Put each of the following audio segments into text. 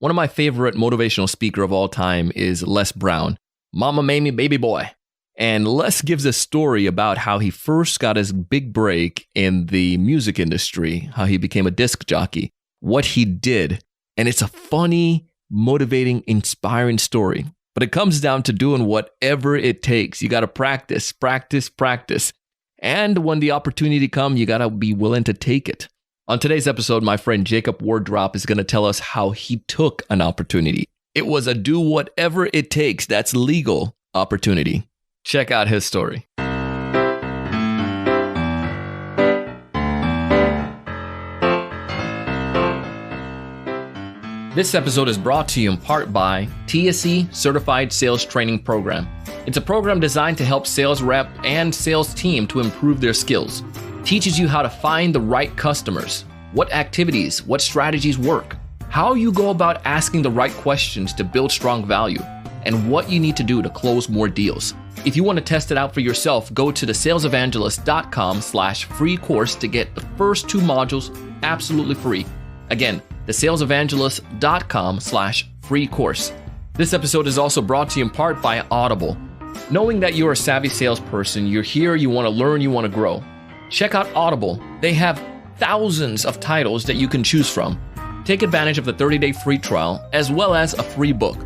One of my favorite motivational speaker of all time is Les Brown. Mama made me baby boy. And Les gives a story about how he first got his big break in the music industry, how he became a disc jockey, what he did. And it's a funny, motivating, inspiring story. But it comes down to doing whatever it takes. You got to practice, practice, practice. And when the opportunity comes, you got to be willing to take it. On today's episode, my friend Jacob Wardrop is going to tell us how he took an opportunity. It was a do whatever it takes, that's legal opportunity. Check out his story. This episode is brought to you in part by TSE Certified Sales Training Program. It's a program designed to help sales rep and sales team to improve their skills. Teaches you how to find the right customers, what activities, what strategies work, how you go about asking the right questions to build strong value, and what you need to do to close more deals. If you want to test it out for yourself, go to thesalesevangelist.com/free course to get the first 2 modules absolutely free. Again, thesalesevangelist.com/free course. This episode is also brought to you in part by Audible. Knowing that you're a savvy salesperson, you're here, you want to learn, you want to grow. Check out Audible. They have thousands of titles that you can choose from. Take advantage of the 30-day free trial as well as a free book.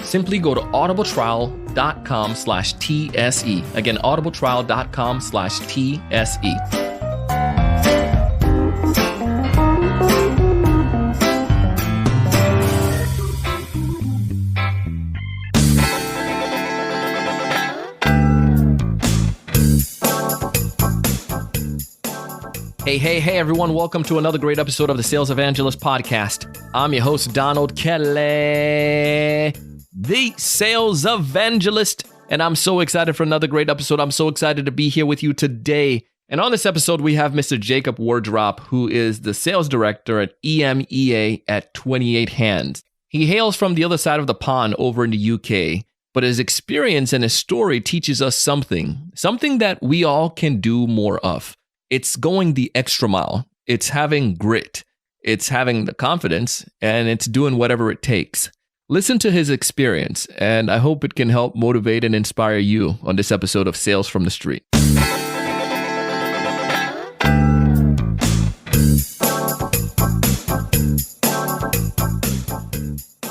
Simply go to audibletrial.com/TSE. Again, audibletrial.com/TSE. Hey, everyone. Welcome to another great episode of the Sales Evangelist podcast. I'm your host, Donald Kelly, the Sales Evangelist, and I'm so excited for another great episode. I'm so excited to be here with you today. And on this episode, we have Mr. Jacob Wardrop, who is the sales director at EMEA at 28 Hands. He hails from the other side of the pond over in the UK, but his experience and his story teaches us something that we all can do more of. It's going the extra mile. It's having grit. It's having the confidence, and it's doing whatever it takes. Listen to his experience, and I hope it can help motivate and inspire you on this episode of Sales from the Street.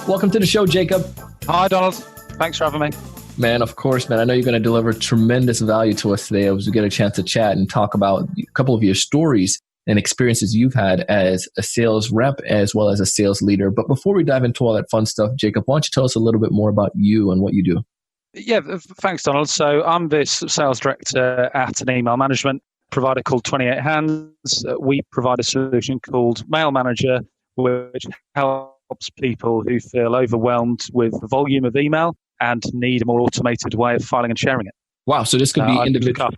Welcome to the show, Jacob. Hi, Donald. Thanks for having me. Man, of course, man. I know you're going to deliver tremendous value to us today as we get a chance to chat and talk about a couple of your stories and experiences you've had as a sales rep as well as a sales leader. But before we dive into all that fun stuff, Jacob, why don't you tell us a little bit more about you and what you do? Yeah, thanks, Donald. So I'm this sales director at an email management provider called 28 Hands. We provide a solution called Mail Manager, which helps people who feel overwhelmed with the volume of email and need a more automated way of filing and sharing it. Wow. So this could be individual.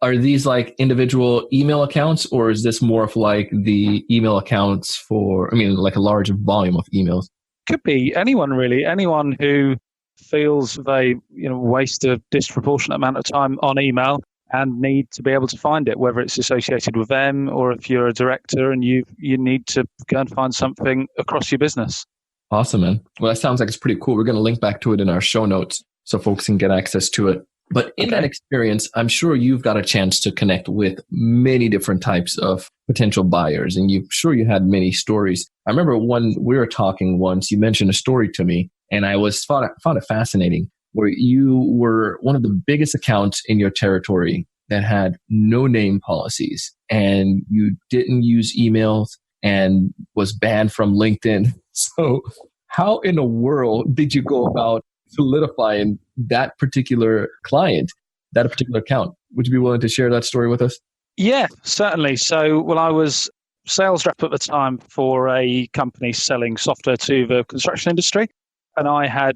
Are these like individual email accounts, or is this more of like the email accounts like a large volume of emails? Could be anyone really. Anyone who feels they waste a disproportionate amount of time on email and need to be able to find it, whether it's associated with them or if you're a director and you need to go and find something across your business. Awesome, man. Well, that sounds like it's pretty cool. We're going to link back to it in our show notes so folks can get access to it. But in that experience, I'm sure you've got a chance to connect with many different types of potential buyers, and you had many stories. I remember when we were talking once, you mentioned a story to me, and I found it fascinating, where you were one of the biggest accounts in your territory that had no name policies, and you didn't use emails and was banned from LinkedIn. So how in the world did you go about solidifying that particular client, that particular account? Would you be willing to share that story with us? Yeah, certainly. So, I was sales rep at the time for a company selling software to the construction industry. And I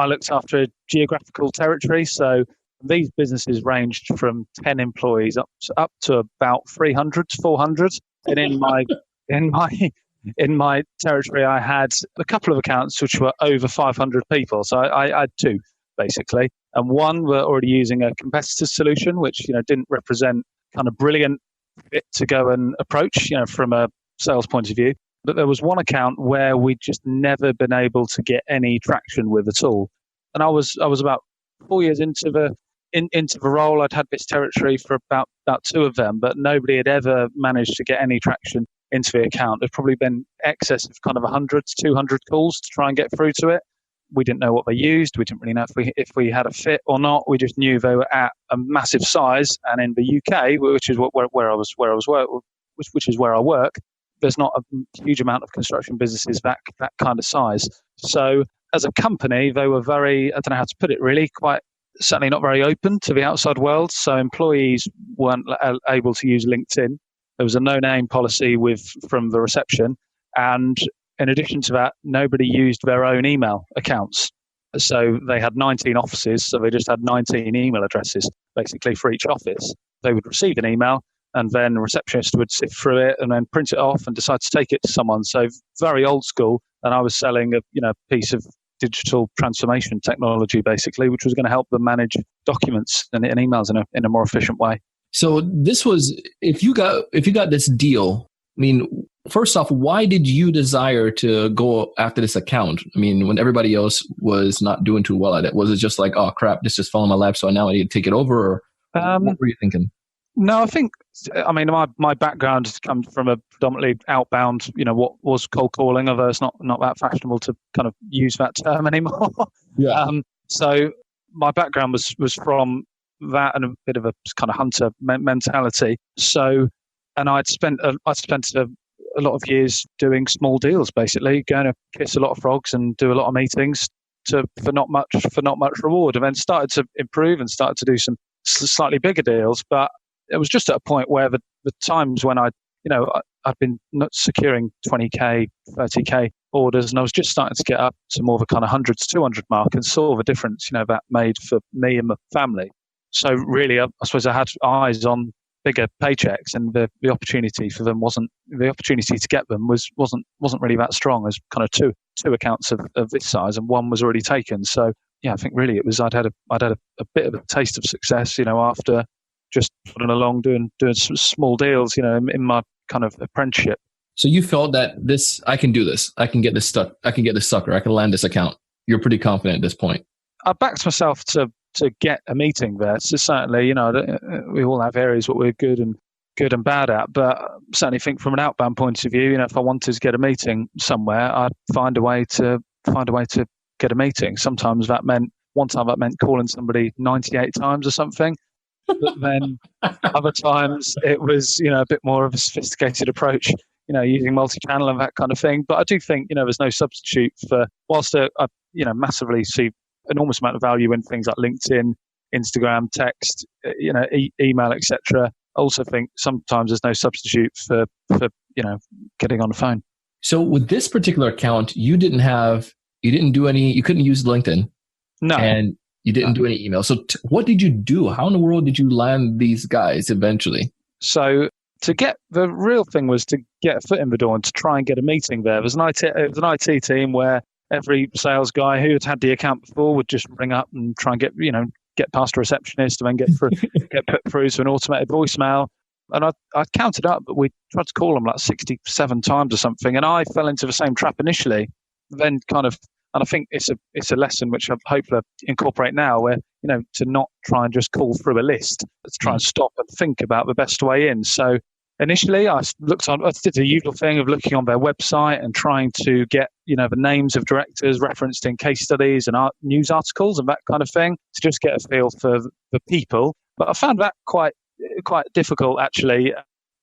looked after a geographical territory. So these businesses ranged from 10 employees up to about 300 to 400. And in my territory, I had a couple of accounts which were over 500 people. So I had 2, basically. And one were already using a competitor's solution, which didn't represent kind of brilliant fit to go and approach from a sales point of view. But there was one account where we'd just never been able to get any traction with at all. And I was about 4 years into the role. I'd had this territory for about two of them, but nobody had ever managed to get any traction into the account. There'd probably been excess of kind of 100 to 200 calls to try and get through to it. We didn't know what they used. We didn't really know if we had a fit or not. We just knew they were at a massive size. And in the UK, which is which is where I work, there's not a huge amount of construction businesses that kind of size. So as a company, they were very, I don't know how to put it really, quite certainly not very open to the outside world. So employees weren't able to use LinkedIn. There was a no-name policy from the reception. And in addition to that, nobody used their own email accounts. So they had 19 offices, so they just had 19 email addresses, basically, for each office. They would receive an email, and then the receptionist would sift through it and then print it off and decide to take it to someone. So very old school. And I was selling a piece of digital transformation technology, basically, which was going to help them manage documents and emails in a more efficient way. So this was, if you got this deal, I mean, first off, why did you desire to go after this account? I mean, when everybody else was not doing too well at it, was it just like, oh crap, this just fell in my lap, so now I need to take it over? Or what were you thinking? No, I mean, my background comes from a predominantly outbound, what was cold calling, although it's not that fashionable to kind of use that term anymore. Yeah. So my background was from that and a bit of a kind of hunter mentality. So, and I'd spent a lot of years doing small deals, basically going to kiss a lot of frogs and do a lot of meetings for not much reward, and then started to improve and started to do some slightly bigger deals. But it was just at a point where the times when I'd been not securing 20k, 30k orders, and I was just starting to get up to more of a kind of 100 to 200 mark, and saw the difference, that made for me and my family. So really, I suppose I had eyes on bigger paychecks, and the opportunity for them the opportunity to get them wasn't really that strong as kind of two accounts of this size, and one was already taken. So yeah, I think really it was I'd had a bit of a taste of success, after just putting along doing some small deals, in my kind of apprenticeship. So you felt that I can do this. I can get this stuck. I can get this sucker. I can land this account. You're pretty confident at this point. I backed myself to get a meeting there. So certainly, we all have areas what we're good and bad at, but I certainly think from an outbound point of view, if I wanted to get a meeting somewhere, I'd find a way to get a meeting. Sometimes one time that meant calling somebody 98 times or something. But then other times it was, a bit more of a sophisticated approach, using multi-channel and that kind of thing. But I do think, there's no substitute for, whilst I massively see enormous amount of value in things like LinkedIn, Instagram, text, email, etc. I also think sometimes there's no substitute for getting on the phone. So with this particular account, you couldn't use LinkedIn. No. And you didn't do any email. So what did you do? How in the world did you land these guys eventually? So the real thing was to get a foot in the door and to try and get a meeting there. It was an IT team where every sales guy who had had the account before would just ring up and try and get past a receptionist and then get put through to an automated voicemail. And I counted up, but we tried to call them like 67 times or something. And I fell into the same trap initially, then and I think it's a lesson which I hopefully incorporate now, where, to not try and just call through a list, but to try and stop and think about the best way in. So initially I did the usual thing of looking on their website and trying to get, the names of directors referenced in case studies and news articles and that kind of thing, to just get a feel for the people. But I found that quite difficult, actually,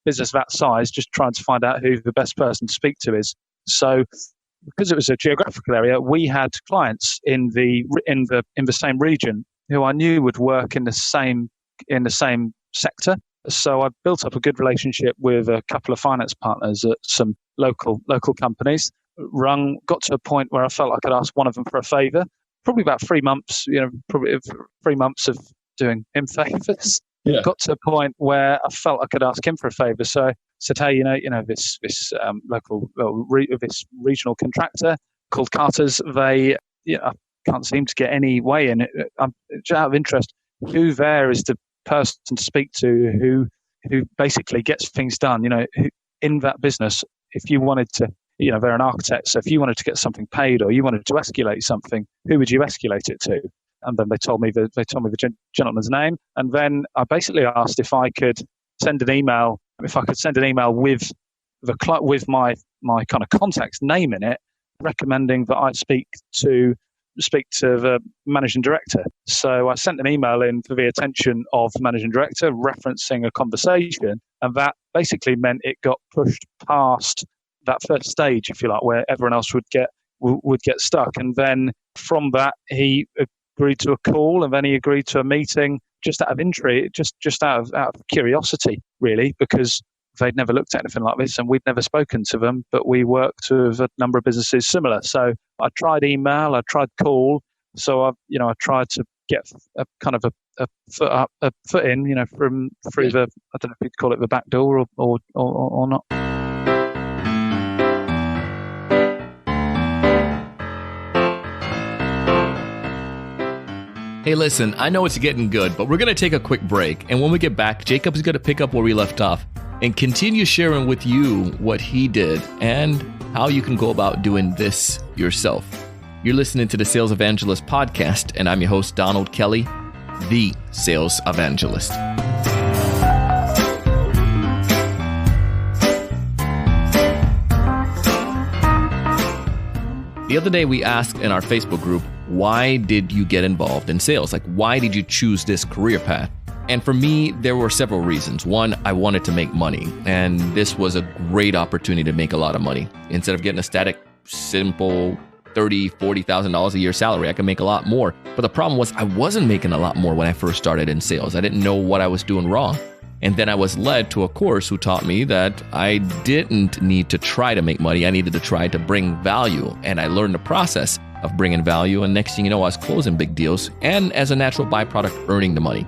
business that size, just trying to find out who the best person to speak to is. So because it was a geographical area, we had clients in the same region who I knew would work in the same sector. So I built up a good relationship with a couple of finance partners at some local companies. Got to a point where I felt I could ask one of them for a favour. Probably about 3 months, probably 3 months of doing him favours. Yeah. Got to a point where I felt I could ask him for a favour. So I said, hey, this this regional contractor called Carter's, they, I can't seem to get any way in. I'm just out of interest, who there is the person to speak to who basically gets things done, in that business. If you wanted to they're an architect. So if you wanted to get something paid or you wanted to escalate something, who would you escalate it to? And then they told me the gentleman's name. And then I basically asked if I could send an email, with my kind of contact's name in it, recommending that I speak to the managing director. So I sent an email in for the attention of the managing director, referencing a conversation, and that basically meant it got pushed past that first stage, if you like, where everyone else would get stuck. And then from that, he agreed to a call, and then he agreed to a meeting just out of intrigue, just out of curiosity, really, because they'd never looked at anything like this and we'd never spoken to them, but we worked with a number of businesses similar. So I tried email, I tried call. So I tried to get a kind of a foot in, through the, I don't know if you'd call it the back door or not. Hey, listen, I know it's getting good, but we're going to take a quick break. And when we get back, Jacob is going to pick up where we left off and continue sharing with you what he did and how you can go about doing this yourself. You're listening to the Sales Evangelist podcast, and I'm your host, Donald Kelly, the Sales Evangelist. The other day, we asked in our Facebook group, why did you get involved in sales? Like, why did you choose this career path? And for me, there were several reasons. One, I wanted to make money, and this was a great opportunity to make a lot of money. Instead of getting a static, simple $30,000, $40,000 a year salary, I could make a lot more. But the problem was I wasn't making a lot more when I first started in sales. I didn't know what I was doing wrong. And then I was led to a course who taught me that I didn't need to try to make money. I needed to try to bring value. And I learned the process of bringing value. And next thing you know, I was closing big deals and as a natural byproduct, earning the money.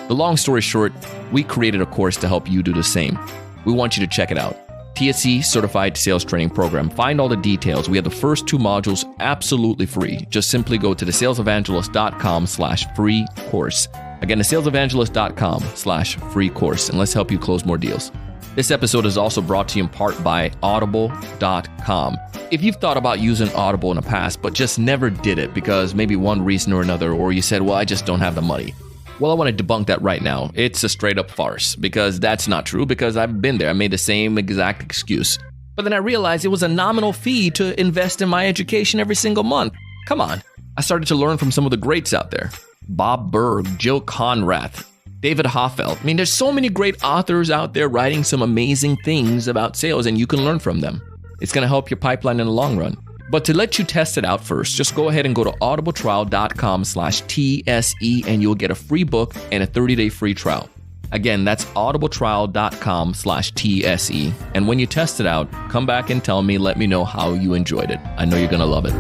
The long story short, we created a course to help you do the same. We want you to check it out. TSE Certified Sales Training Program. Find all the details. We have the first 2 modules absolutely free. Just simply go to thesalesevangelist.com/free course. Again, thesalesevangelist.com/free course, and let's help you close more deals. This episode is also brought to you in part by audible.com. If you've thought about using Audible in the past, but just never did it because maybe one reason or another, or you said, well, I just don't have the money. Well, I want to debunk that right now. It's a straight up farce because that's not true because I've been there. I made the same exact excuse. But then I realized it was a nominal fee to invest in my education every single month. Come on. I started to learn from some of the greats out there. Bob Berg, Jill Conrath, David Hoffeld. I mean, there's so many great authors out there writing some amazing things about sales, and you can learn from them. It's going to help your pipeline in the long run. But to let you test it out first, just go ahead and go to audibletrial.com/TSE, and you'll get a free book and a 30-day free trial. Again, that's audibletrial.com/TSE. And when you test it out, come back and tell me, let me know how you enjoyed it. I know you're going to love it.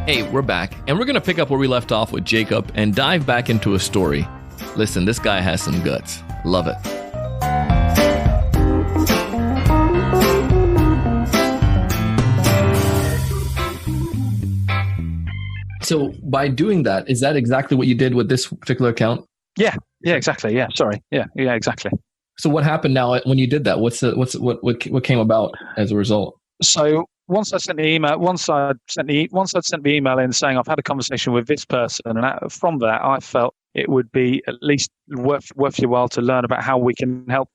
Hey, we're back, and we're going to pick up where we left off with Jacob and dive back into a story. Listen, this guy has some guts. Love it. So by doing that, is that exactly what you did with this particular account? Yeah, exactly. Yeah, sorry. Yeah, exactly. So what happened now when you did that? What came about as a result? So once I'd sent the email in saying I've had a conversation with this person, and from that I felt it would be at least worth your while to learn about how we can help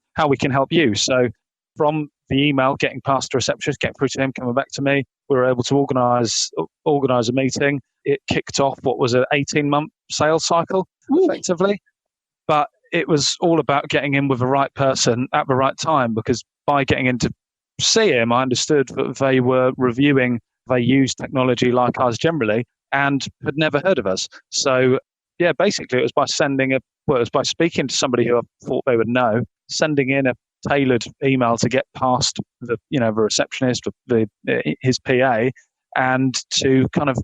you. So from the email, getting past the receptionist, getting through to him, coming back to me, we were able to organise a meeting. It kicked off what was an 18-month sales cycle, effectively. But it was all about getting in with the right person at the right time, because by getting in to see him, I understood that they used technology like ours generally and had never heard of us. So yeah, basically it was by speaking to somebody who I thought they would know, sending in a tailored email to get past the receptionist, his PA, and to kind of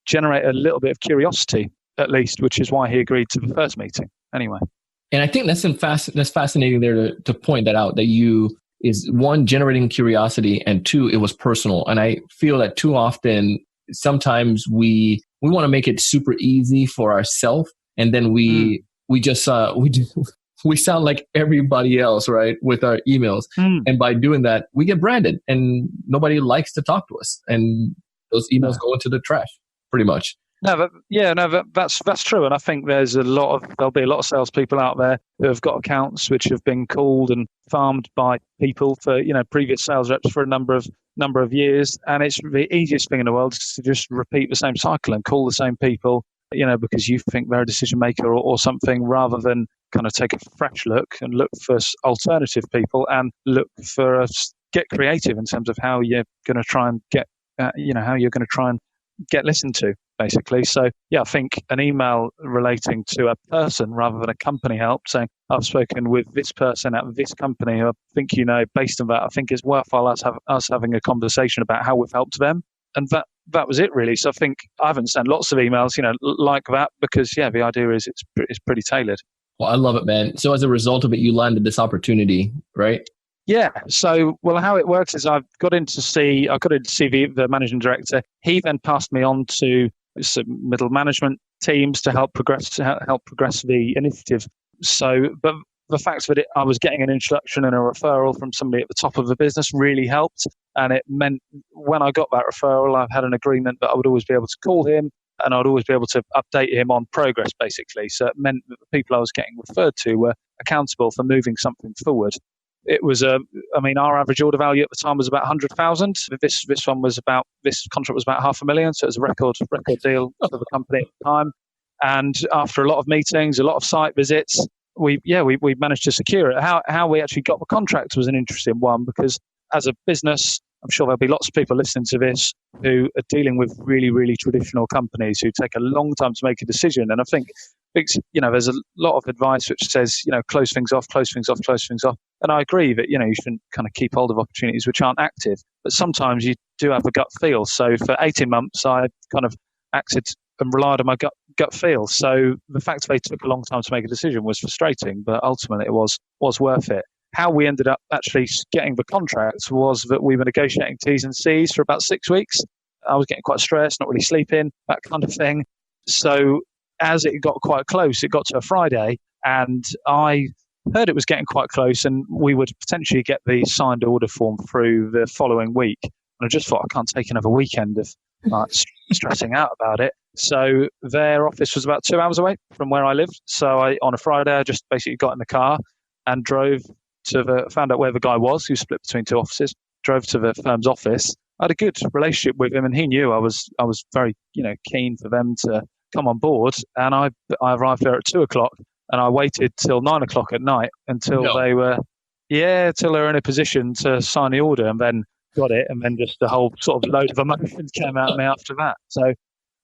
generate a little bit of curiosity, at least, which is why he agreed to the first meeting anyway. And I think that's fascinating there to point that out, that you is one, generating curiosity, and two, it was personal. And I feel that too often, sometimes we want to make it super easy for ourselves, and then we we just we sound like everybody else, right, with our emails. And by doing that, we get branded, and nobody likes to talk to us, and those emails go into the trash, pretty much. That's true, and I think there'll be a lot of salespeople out there who have got accounts which have been called and farmed by people for previous sales reps for a number of years, and it's the easiest thing in the world is to just repeat the same cycle and call the same people, because you think they're a decision maker or something, rather than kind of take a fresh look and look for alternative people and get creative in terms of how you're going to try and get get listened to, basically. So I think an email relating to a person rather than a company help, saying I've spoken with this person at this company who I think based on that, I think it's worthwhile us having a conversation about how we've helped them. And that was it, really. So I think I haven't sent lots of emails, like that, because the idea is it's pretty tailored. Well, I love it, man. So as a result of it, you landed this opportunity, right? Yeah. So, how it works is I got in to see the managing director. He then passed me on to some middle management teams to help progress the initiative. So, but the fact that I was getting an introduction and a referral from somebody at the top of the business really helped. And it meant when I got that referral, I had an agreement that I would always be able to call him and I'd always be able to update him on progress, basically. So it meant that the people I was getting referred to were accountable for moving something forward. It was our average order value at the time was about 100,000. This contract was about 500,000, so it was a record deal for the company at the time. And after a lot of meetings, a lot of site visits, we managed to secure it. How we actually got the contract was an interesting one, because as a business, I'm sure there'll be lots of people listening to this who are dealing with really, really traditional companies who take a long time to make a decision. And I think there's a lot of advice which says, close things off. And I agree that, you shouldn't kind of keep hold of opportunities which aren't active. But sometimes you do have a gut feel. So for 18 months, I kind of acted and relied on my gut feel. So the fact they took a long time to make a decision was frustrating, but ultimately it was worth it. How we ended up actually getting the contract was that we were negotiating T's and C's for about 6 weeks. I was getting quite stressed, not really sleeping, that kind of thing. So as it got quite close, it got to a Friday, and I heard it was getting quite close and we would potentially get the signed order form through the following week. And I just thought, I can't take another weekend of stressing out about it. So their office was about 2 hours away from where I lived. So on a Friday, I just basically got in the car and drove found out where the guy was, who split between two offices, drove to the firm's office. I had a good relationship with him, and he knew I was very, keen for them to come on board. And I arrived there at 2:00, and I waited till 9:00 at night until they were in a position to sign the order, and then got it. And then just the whole sort of load of emotions came out of me after that. So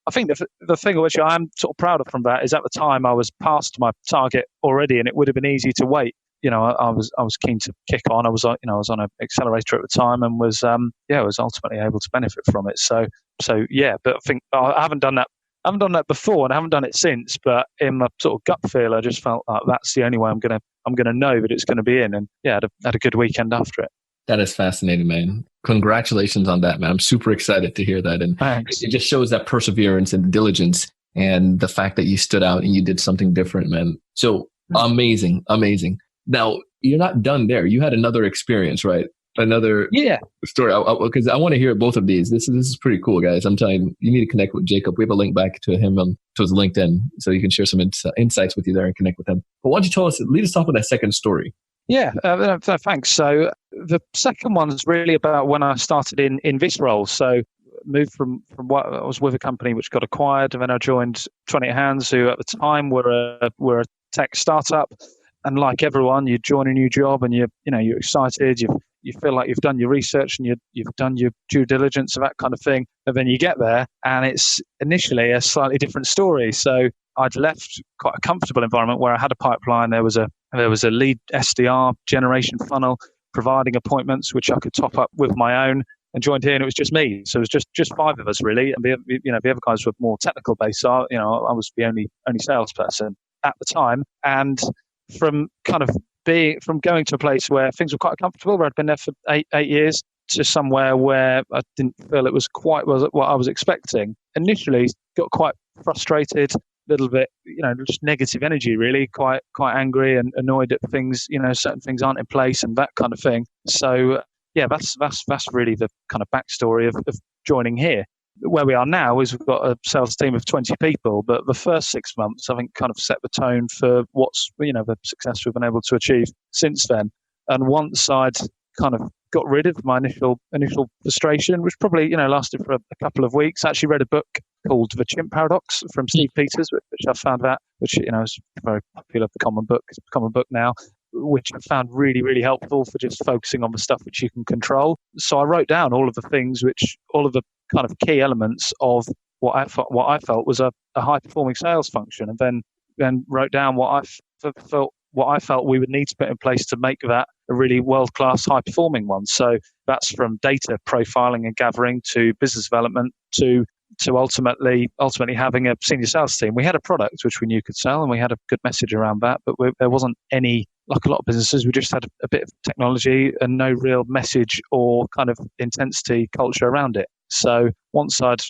I think the thing which I am sort of proud of from that is at the time I was past my target already, and it would have been easy to wait. I was keen to kick on. I was on an accelerator at the time, and was ultimately able to benefit from it. So yeah. But I think I haven't done that. I haven't done that before, and I haven't done it since. But in my sort of gut feel, I just felt like that's the only way I'm gonna know that it's going to be in. And I had a good weekend after it. That is fascinating, man. Congratulations on that, man. I'm super excited to hear that. And Thanks. It just shows that perseverance and diligence, and the fact that you stood out and you did something different, man. So amazing. Now, you're not done there. You had another experience, right? Another story. Because I want to hear both of these. This is pretty cool, guys. I'm telling you need to connect with Jacob. We have a link back to him to his LinkedIn, so you can share some insights with you there and connect with him. But why don't you lead us off with that second story? Yeah, thanks. So the second one is really about when I started in this role. So moved from what I was with a company which got acquired, and then I joined 20 Hands, who at the time were a tech startup. And like everyone, you join a new job and you're excited. You feel like you've done your research and you've done your due diligence and that kind of thing. And then you get there, and it's initially a slightly different story. So I'd left quite a comfortable environment where I had a pipeline. There was a lead SDR generation funnel providing appointments which I could top up with my own. And joined here, and it was just me. So it was just 5 of us really, and the other guys were more technical based. So I was the only salesperson at the time. And from going to a place where things were quite comfortable, where I'd been there for eight years, to somewhere where I didn't feel it was quite what I was expecting. Initially, got quite frustrated. little bit, just negative energy, really, quite angry and annoyed at things, certain things aren't in place and that kind of thing. So yeah, that's really the kind of backstory of joining here. Where we are now is we've got a sales team of 20 people, but the first 6 months, I think, kind of set the tone for what's, the success we've been able to achieve since then. And once I'd kind of got rid of my initial frustration, which probably, lasted for a couple of weeks, I actually read a book called The Chimp Paradox from Steve Peters, which I found out, which, is a very popular common book. It's a common book now, which I found really, really helpful for just focusing on the stuff which you can control. So I wrote down all of the kind of key elements of what I felt was a high performing sales function, and then wrote down what I felt we would need to put in place to make that a really world class high performing one. So that's from data profiling and gathering to business development to ultimately having a senior sales team. We had a product which we knew could sell, and we had a good message around that, but there wasn't any, like a lot of businesses, we just had a bit of technology and no real message or kind of intensity culture around it. So once I'd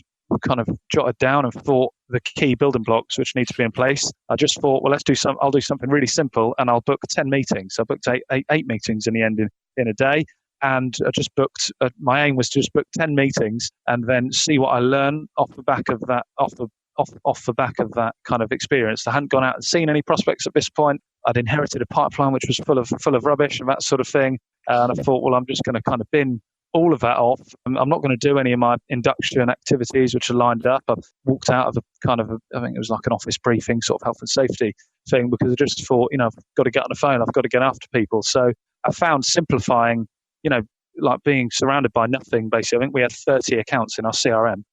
kind of jotted down and thought the key building blocks which need to be in place, I just thought, well, I'll do something really simple, and I'll book 10 meetings. So I booked eight meetings in the end in a day. And I just booked, my aim was to just book 10 meetings and then see what I learn off the back of that, off the back of that kind of experience. I hadn't gone out and seen any prospects at this point. I'd inherited a pipeline which was full of rubbish and that sort of thing. And I thought, well, I'm just going to kind of bin all of that off. I'm not going to do any of my induction activities which are lined up. I've walked out of I think it was like an office briefing, sort of health and safety thing, because I just thought, I've got to get on the phone. I've got to get after people. So I found simplifying, like being surrounded by nothing, basically. I think we had 30 accounts in our CRM. Wow.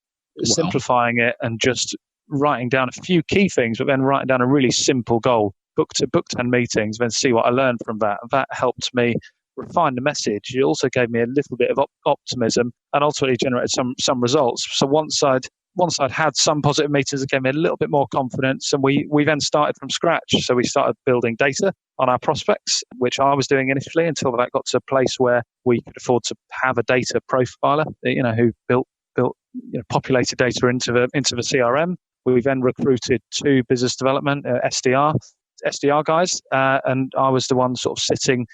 Simplifying it and just writing down a few key things, but then writing down a really simple goal. Book 10 meetings, then see what I learned from that. And that helped me refine the message. It also gave me a little bit of optimism and ultimately generated some results. So once I'd had some positive meetings, it gave me a little bit more confidence, and we then started from scratch. So we started building data on our prospects, which I was doing initially until that got to a place where we could afford to have a data profiler, who built populated data into the CRM. We then recruited 2 business development SDR guys, and I was the one sort of sitting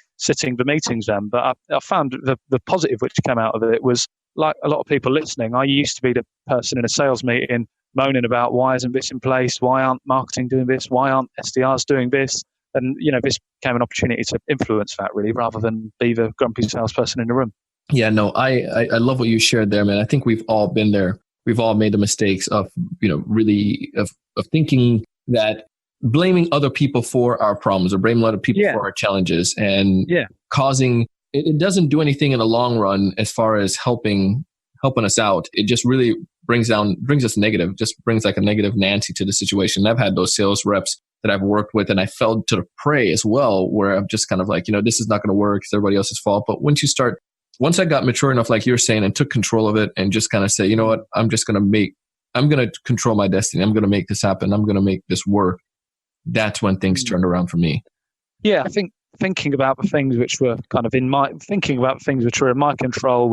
the meetings then. But I found the positive which came out of it was, like a lot of people listening, I used to be the person in a sales meeting moaning about why isn't this in place, why aren't marketing doing this, why aren't SDRs doing this, and this became an opportunity to influence that, really, rather than be the grumpy salesperson in the room. Yeah, no, I love what you shared there, man. I think we've all been there. We've all made the mistakes of really of thinking that blaming other people for our problems or blaming other people for our challenges and causing it doesn't do anything in the long run as far as helping us out. It just really brings us negative, just brings like a negative Nancy to the situation. I've had those sales reps that I've worked with, and I fell to the prey as well, where I'm just kind of like, this is not going to work. It's everybody else's fault. But once I got mature enough, like you're saying, and took control of it and just kind of say, you know what, I'm going to control my destiny. I'm going to make this happen. I'm going to make this work. That's when things turned around for me. Yeah, I think thinking about the things which were kind of in my control,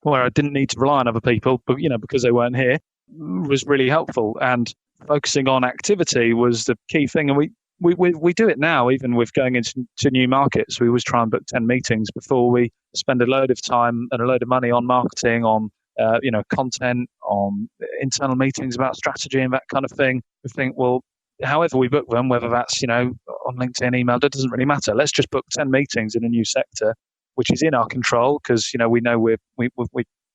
where I didn't need to rely on other people, but because they weren't here, was really helpful. And focusing on activity was the key thing. And we do it now, even with going into new markets. We always try and book 10 meetings before we spend a load of time and a load of money on marketing, on content, on internal meetings about strategy and that kind of thing. We think, well, however we book them, whether that's on LinkedIn, email, that doesn't really matter. Let's just book 10 meetings in a new sector, which is in our control, because we know we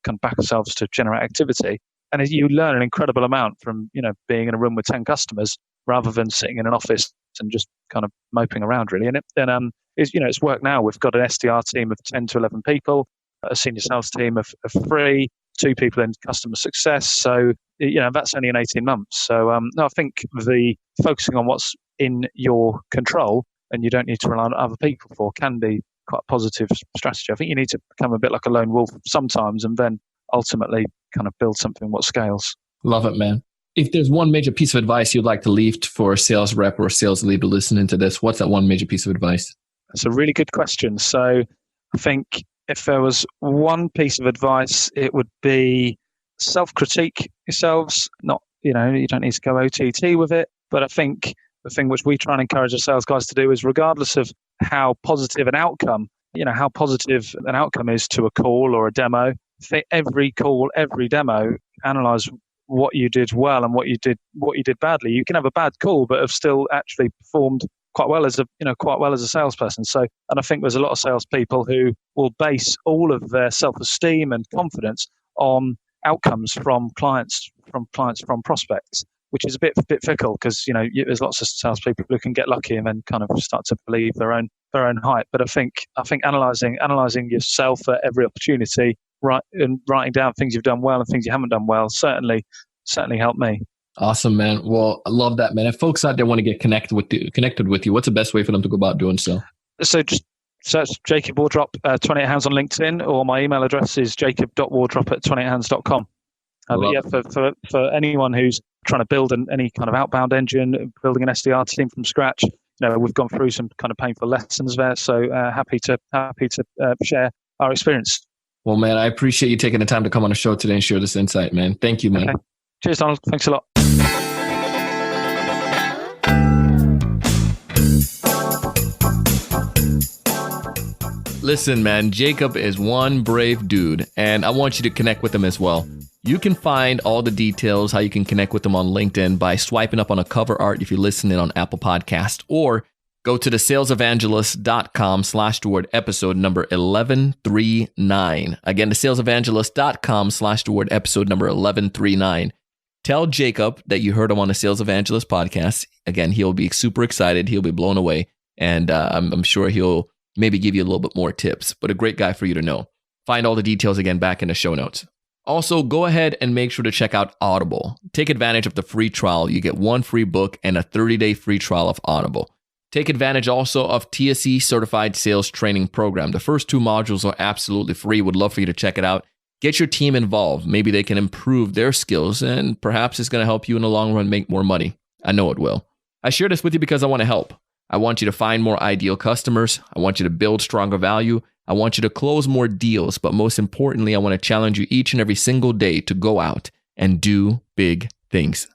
can back ourselves to generate activity. And you learn an incredible amount from being in a room with 10 customers rather than sitting in an office and just kind of moping around, really. And it's worked now. We've got an SDR team of 10 to 11 people, a senior sales team of 3, 2 people in customer success. So that's only in 18 months. So no, I think the focusing on what's in your control and you don't need to rely on other people for can be quite a positive strategy. I think you need to become a bit like a lone wolf sometimes, and then ultimately kind of build something what scales. Love it, man. If there's one major piece of advice you'd like to leave for a sales rep or a sales leader listening to this, what's that one major piece of advice? That's a really good question. So I think if there was one piece of advice, it would be self-critique yourselves. Not, you don't need to go OTT with it, But I think the thing which we try and encourage our sales guys to do is, regardless of how positive an outcome is to a call or a demo, every call, every demo, analyze what you did well and what you did badly. You can have a bad call, but have still actually performed quite well as a salesperson. So, and I think there's a lot of salespeople who will base all of their self-esteem and confidence on outcomes from clients, from prospects, which is a bit fickle, because there's lots of salespeople who can get lucky and then kind of start to believe their own hype. But I think analyzing yourself at every opportunity, and writing down things you've done well and things you haven't done well, certainly helped me. Awesome, man. Well, I love that, man. If folks out there want to get connected with you, what's the best way for them to go about doing so? So just search Jacob Wardrop, 28 Hands on LinkedIn, or my email address is jacob.wardrop@28hands.com. But yeah, for anyone who's trying to build any kind of outbound engine, building an SDR team from scratch, we've gone through some kind of painful lessons there. So happy to share our experience. Well, man, I appreciate you taking the time to come on the show today and share this insight, man. Thank you, man. Okay. Cheers, Donald. Thanks a lot. Listen, man, Jacob is one brave dude, and I want you to connect with him as well. You can find all the details, how you can connect with him on LinkedIn, by swiping up on a cover art if you're listening on Apple Podcast, or go to thesalesevangelist.com/toward episode number 1139. Again, thesalesevangelist.com/toward episode number 1139. Tell Jacob that you heard him on the Sales Evangelist podcast. Again, he'll be super excited. He'll be blown away. And I'm sure he'll maybe give you a little bit more tips, but a great guy for you to know. Find all the details again back in the show notes. Also, go ahead and make sure to check out Audible. Take advantage of the free trial. You get one free book and a 30-day free trial of Audible. Take advantage also of TSE Certified Sales Training Program. The first 2 modules are absolutely free. Would love for you to check it out. Get your team involved. Maybe they can improve their skills, and perhaps it's going to help you in the long run make more money. I know it will. I share this with you because I want to help. I want you to find more ideal customers. I want you to build stronger value. I want you to close more deals. But most importantly, I want to challenge you each and every single day to go out and do big things.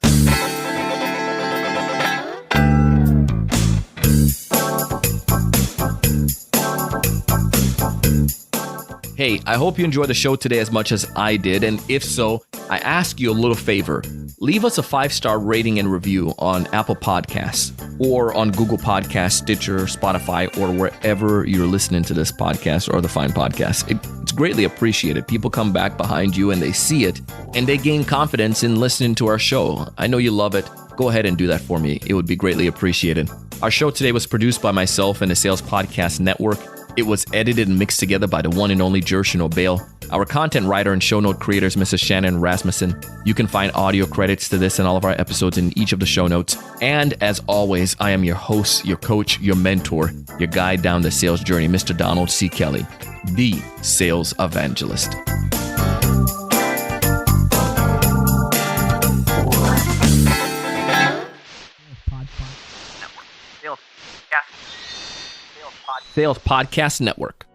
Hey, I hope you enjoyed the show today as much as I did. And if so, I ask you a little favor. Leave us a 5-star rating and review on Apple Podcasts or on Google Podcasts, Stitcher, Spotify, or wherever you're listening to this podcast or the fine podcast. It's greatly appreciated. People come back behind you and they see it and they gain confidence in listening to our show. I know you love it. Go ahead and do that for me. It would be greatly appreciated. Our show today was produced by myself and the Sales Podcast Network. It was edited and mixed together by the one and only Jershon O'Bale. Our content writer and show note creator is Mrs. Shannon Rasmussen. You can find audio credits to this and all of our episodes in each of the show notes. And as always, I am your host, your coach, your mentor, your guide down the sales journey, Mr. Donald C. Kelly, the Sales Evangelist. Sales Podcast Network.